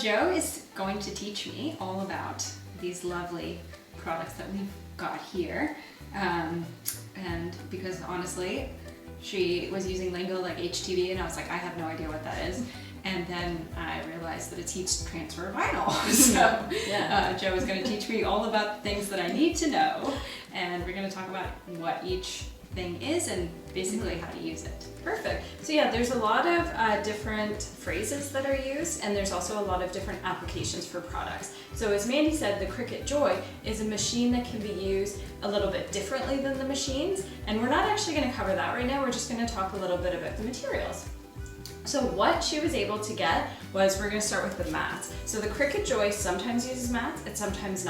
Jo is going to teach me all about these lovely products that we've got here. And because honestly, she was using lingo like HTV and I was like, I have no idea what that is. And then I realized that it's heat transfer vinyl. So Jo is going to teach me all about the things that I need to know. And we're going to talk about what each thing is and basically how to use it. Perfect. So yeah, there's a lot of different phrases that are used, and there's also a lot of different applications for products. So as Mandy said, the Cricut Joy is a machine that can be used a little bit differently than the machines, and we're not actually going to cover that right now. We're just going to talk a little bit about the materials. So what she was able to get was, we're going to start with the mats. So the Cricut Joy sometimes uses mats, and sometimes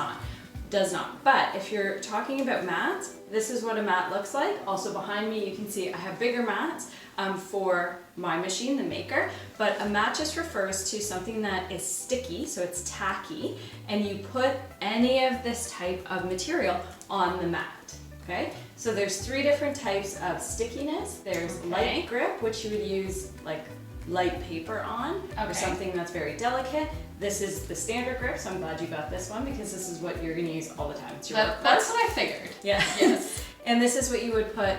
does not. But if you're talking about mats, this is what a mat looks like. Also behind me, you can see I have bigger mats for my machine, the Maker, but a mat just refers to something that is sticky, so it's tacky, and you put any of this type of material on the mat. Okay, so there's 3 different types of stickiness. There's light grip, which you would use like light paper on, or something that's very delicate. This is the standard grip, so I'm glad you got this one because this is what you're going to use all the time. That's what I figured. Yeah. Yes. And this is what you would put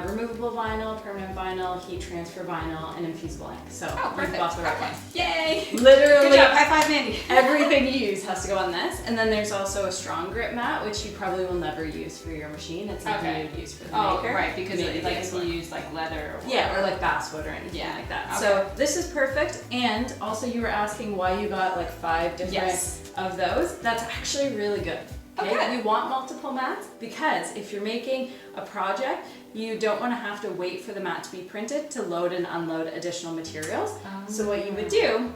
removable vinyl, permanent vinyl, heat transfer vinyl, and infusible ink. So you've got the right one. Yay! Literally, good job. High five, Mandy. Everything you use has to go on this. And then there's also a strong grip mat, which you probably will never use for your machine. It's something you would use for the Maker. Right, because if you use like leather or or like basswood or anything like that. So this is perfect. And also you were asking why you got like 5 different of those. That's actually really good. Okay. You want multiple mats because if you're making a project, you don't want to have to wait for the mat to be printed to load and unload additional materials. So what you would do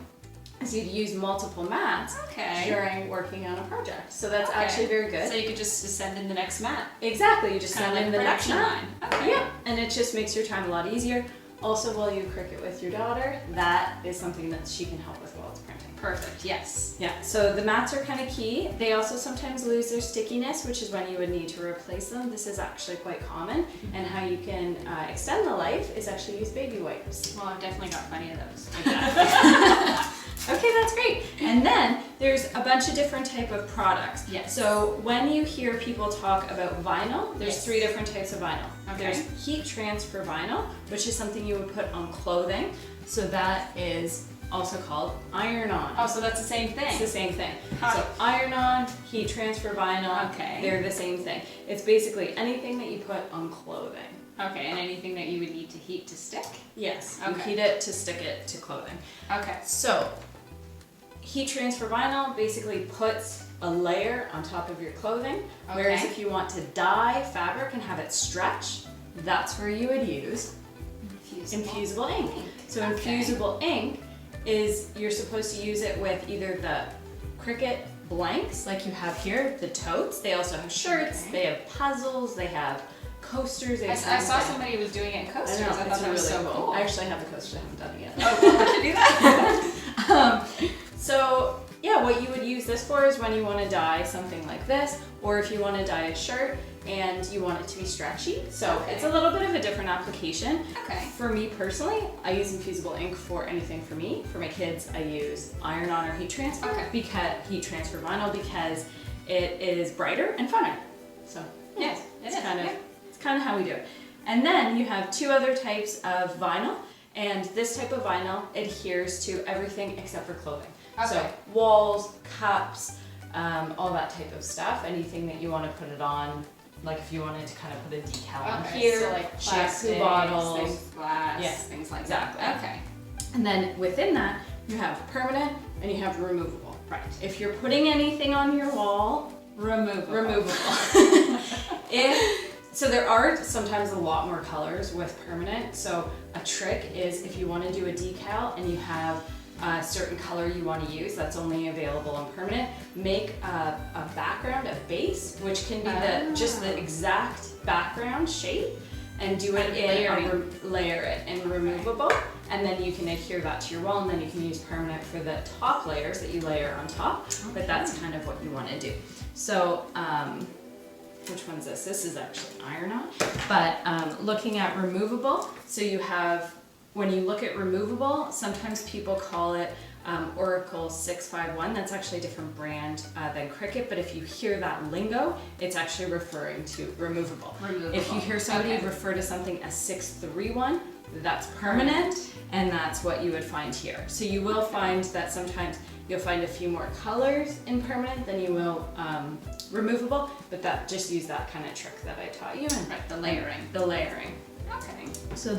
is you'd use multiple mats during working on a project. So that's actually very good. So you could just send in the next mat. Exactly, you just send in the next mat. Okay. Yeah, and it just makes your time a lot easier. Also, while you Cricut with your daughter, that is something that she can help with while it's printing. Perfect, yes. Yeah, so the mats are kind of key. They also sometimes lose their stickiness, which is when you would need to replace them. This is actually quite common, and how you can extend the life is actually use baby wipes. Well, I've definitely got plenty of those. Exactly. Okay, that's great. And then there's a bunch of different type of products. Yes. So when you hear people talk about vinyl, there's 3 different types of vinyl. There's heat transfer vinyl, which is something you would put on clothing. So that is also called iron-on. Oh, so that's the same thing? It's the same thing. So iron-on, heat transfer vinyl, they're the same thing. It's basically anything that you put on clothing. Okay, and anything that you would need to heat to stick? Yes, you heat it to stick it to clothing. Okay. So heat transfer vinyl basically puts a layer on top of your clothing, whereas if you want to dye fabric and have it stretch, that's where you would use infusible ink. So infusible ink is, you're supposed to use it with either the Cricut blanks like you have here, the totes. They also have shirts, they have puzzles, they have coasters. I saw somebody was doing it in coasters. I thought that was so cool. I actually have the coasters, I haven't done it yet. Oh, I should do that. So yeah, what you would use this for is when you want to dye something like this, or if you want to dye a shirt and you want it to be stretchy. So it's a little bit of a different application. Okay. For me personally, I use infusible ink for anything for me. For my kids, I use iron-on or heat transfer because heat transfer vinyl because it is brighter and funner. So yes, it's kind of how we do it. And then you have 2 other types of vinyl, and this type of vinyl adheres to everything except for clothing. So walls, cups, all that type of stuff. Anything that you want to put it on, like if you wanted to kind of put a decal on here, so like shampoo bottles, glass, things like that. Okay. And then within that, you have permanent and you have removable. Right. If you're putting anything on your wall, removable. So there are sometimes a lot more colors with permanent. So a trick is if you want to do a decal and you have a certain color you want to use that's only available on permanent, make a background, a base, which can be just the exact background shape, and do it layer it in removable, and then you can adhere that to your wall, and then you can use permanent for the top layers that you layer on top. But that's kind of what you want to do. So which one's this? This is actually iron-on. But looking at removable, so you have, when you look at removable, sometimes people call it Oracle 651. That's actually a different brand than Cricut, but if you hear that lingo, it's actually referring to removable. If you hear somebody refer to something as 631, that's permanent, and that's what you would find here. So you will find that sometimes you'll find a few more colors in permanent than you will removable, but just use that kind of trick that I taught you. And right, the layering. The layering. Okay. So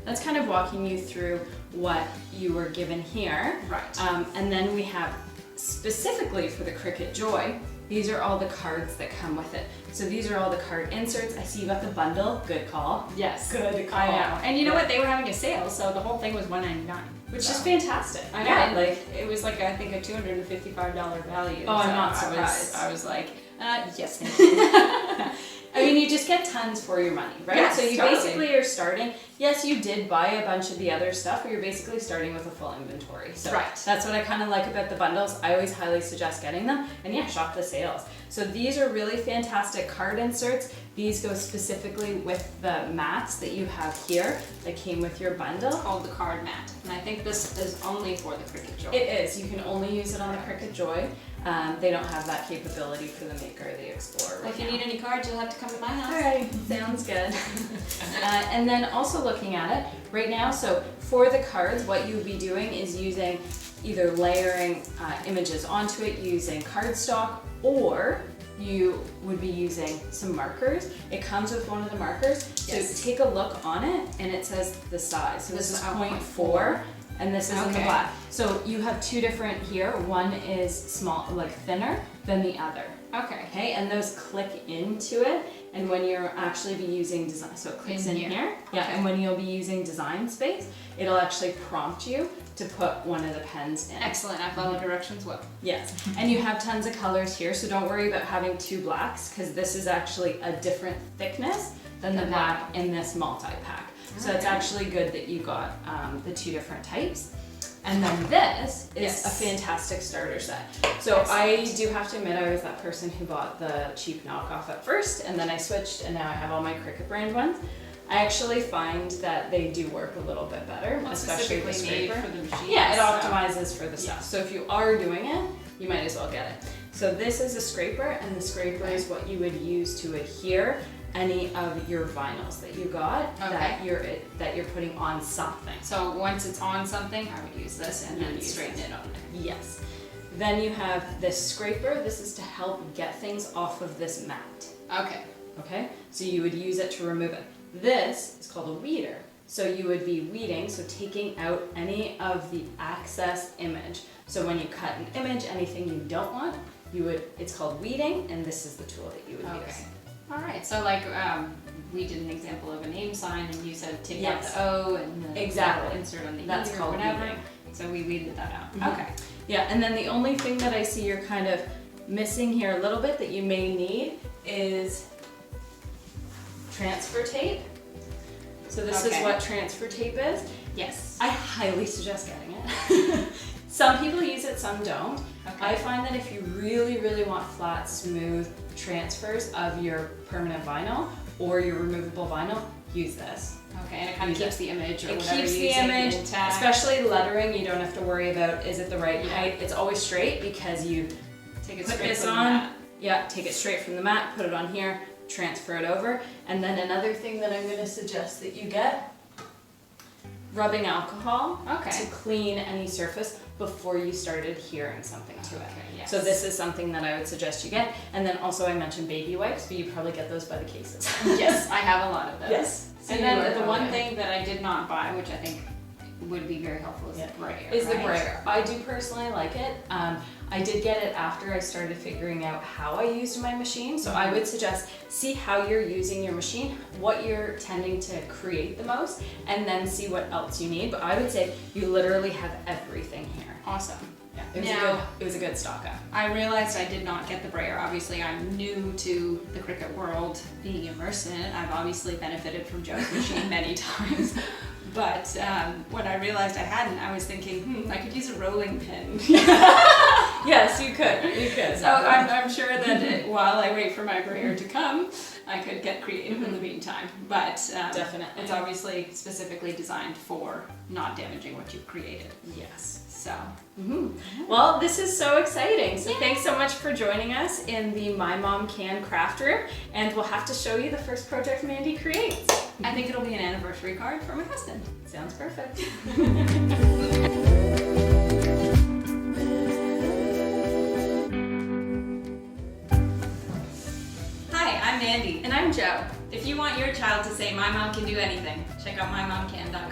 that's kind of walking you through what you were given here. Right. And then we have, specifically for the Cricut Joy, these are all the cards that come with it. So these are all the card inserts. I see you got the bundle. Good call. Yes. Good call. I know. And you know what? They were having a sale, so the whole thing was $199. Which is fantastic. I know. Yeah, Like it was like I think a $255 value. Oh, I'm not surprised. I was like, yes, thank you. I mean, you just get tons for your money, right? Yes, so you totally. basically are starting, yes, you did buy a bunch of the other stuff, but you're basically starting with a full inventory. So right. That's what I kind of like about the bundles. I always highly suggest getting them. And yeah, shop the sales. So these are really fantastic card inserts. These go specifically with the mats that you have here that came with your bundle. It's called the card mat. And I think this is only for the Cricut Joy. It is. You can only use it on the Cricut Joy. They don't have that capability for the Maker or the Explorer. Well, if you need any cards, you'll have to come to my house. Alright, sounds good. And then also looking at it, right now, so for the cards, what you would be doing is using either layering images onto it using cardstock, or you would be using some markers. It comes with one of the markers, Yes. so take a look on it and it says the size. So this is 0.4. And this is in the black. So you have two different here. One is small, like thinner than the other. Okay, and those click into it. And when you're actually be using design, so it clicks in here. Yeah, and when you'll be using design space, it'll actually prompt you to put one of the pens in. Excellent, I follow directions well. Yes, and you have tons of colors here, so don't worry about having two blacks, because this is actually a different thickness than the black in this multi-pack. So it's actually good that you got the two different types. And then this is a fantastic starter set. So I do have to admit, I was that person who bought the cheap knockoff at first, and then I switched, and now I have all my Cricut brand ones. I actually find that they do work a little bit better, especially the scraper. For the machine, yeah, it optimizes for the stuff. So if you are doing it, you might as well get it. So this is a scraper, and the scraper is what you would use to adhere any of your vinyls that you got that you're putting on something. So once it's on something, I would use this and then straighten it on. Yes. Then you have this scraper. This is to help get things off of this mat. Okay. Okay? So you would use it to remove it. This is called a weeder. So you would be weeding, so taking out any of the excess image. So when you cut an image, anything you don't want, it's called weeding, and this is the tool that you would use. All right, so like we did an example of a name sign, and you said take out the O and the insert on the That's E or called whatever. weeding. So we weeded that out. Mm-hmm. Okay. Yeah, and then the only thing that I see you're kind of missing here a little bit that you may need is transfer tape. So this is what transfer tape is. Yes. I highly suggest getting it. Some people use it, some don't. Okay. I find that if you really, really want flat, smooth transfers of your permanent vinyl or your removable vinyl, use this. Okay, and it kind of keeps the image or it whatever keeps you're the image, intact. especially lettering. You don't have to worry about is it the right height. It's always straight because you take it put straight this from on. the mat. Yeah, take it straight from the mat, put it on here, transfer it over. And then another thing that I'm going to suggest that you get, rubbing alcohol to clean any surface before you started adhering something to it. Yes. So this is something that I would suggest you get. And then also I mentioned baby wipes, but you probably get those by the cases. Yes, I have a lot of those. Yes. So and then the one thing that I did not buy, which I think would be very helpful, is the Brayer. Is the Brayer. I do personally like it. I did get it after I started figuring out how I used my machine. So I would suggest see how you're using your machine, what you're tending to create the most, and then see what else you need. But I would say you literally have everything here. Awesome. Yeah, it was a good stock up. I realized I did not get the Brayer. Obviously, I'm new to the Cricut world, being immersed in it. I've obviously benefited from Joe's machine many times. But when I realized I hadn't, I was thinking, I could use a rolling pin. Yes, you could. You could. So I'm sure that while I wait for my Brayer to come, I could get creative in the meantime. But Definitely. it's obviously specifically designed for not damaging what you've created. Yes. So, Well, this is so exciting. So thanks so much for joining us in the My Mom Can craft room, and we'll have to show you the first project Mandy creates. I think it'll be an anniversary card for my husband. Sounds perfect. Hi, I'm Mandy. And I'm Jo. If you want your child to say, "My mom can do anything," check out mymomcan.com.